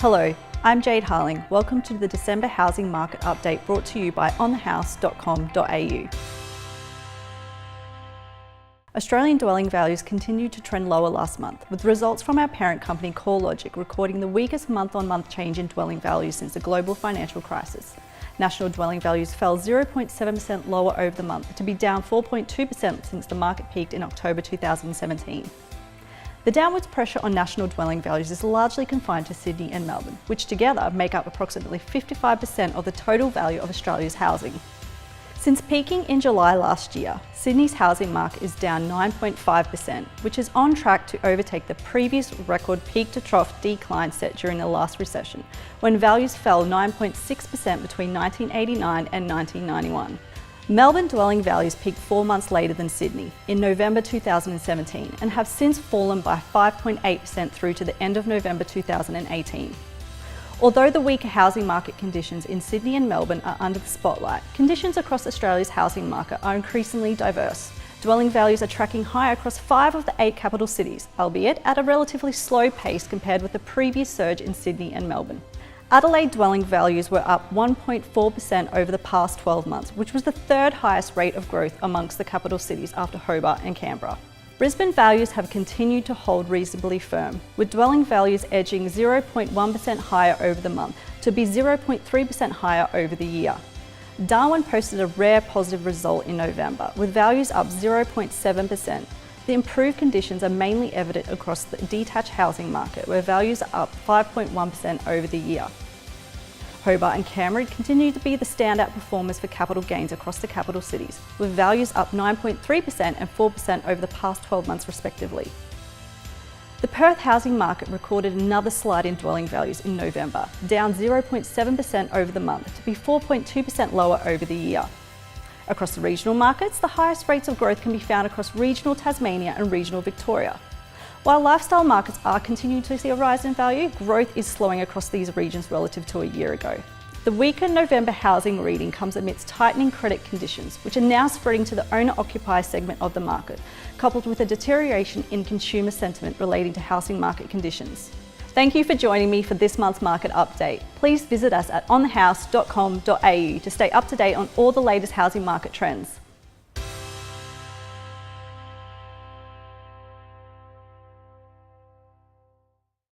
Hello, I'm Jade Harling. Welcome to the December Housing Market Update brought to you by onthehouse.com.au. Australian dwelling values continued to trend lower last month, with results from our parent company CoreLogic recording the weakest month-on-month change in dwelling values since the global financial crisis. National dwelling values fell 0.7% lower over the month, to be down 4.2% since the market peaked in October 2017. The downwards pressure on national dwelling values is largely confined to Sydney and Melbourne, which together make up approximately 55% of the total value of Australia's housing. Since peaking in July last year, Sydney's housing market is down 9.5%, which is on track to overtake the previous record peak-to-trough decline set during the last recession, when values fell 9.6% between 1989 and 1991. Melbourne dwelling values peaked 4 months later than Sydney, in November 2017, and have since fallen by 5.8% through to the end of November 2018. Although the weaker housing market conditions in Sydney and Melbourne are under the spotlight, conditions across Australia's housing market are increasingly diverse. Dwelling values are tracking higher across 5 of the 8 capital cities, albeit at a relatively slow pace compared with the previous surge in Sydney and Melbourne. Adelaide dwelling values were up 1.4% over the past 12 months, which was the third highest rate of growth amongst the capital cities after Hobart and Canberra. Brisbane values have continued to hold reasonably firm, with dwelling values edging 0.1% higher over the month to be 0.3% higher over the year. Darwin posted a rare positive result in November, with values up 0.7%. The improved conditions are mainly evident across the detached housing market, where values are up 5.1% over the year. Hobart and Canberra continue to be the standout performers for capital gains across the capital cities, with values up 9.3% and 4% over the past 12 months respectively. The Perth housing market recorded another slide in dwelling values in November, down 0.7% over the month to be 4.2% lower over the year. Across the regional markets, the highest rates of growth can be found across regional Tasmania and regional Victoria. While lifestyle markets are continuing to see a rise in value, growth is slowing across these regions relative to a year ago. The weaker November housing reading comes amidst tightening credit conditions, which are now spreading to the owner-occupier segment of the market, coupled with a deterioration in consumer sentiment relating to housing market conditions. Thank you for joining me for this month's market update. Please visit us at onthehouse.com.au to stay up to date on all the latest housing market trends.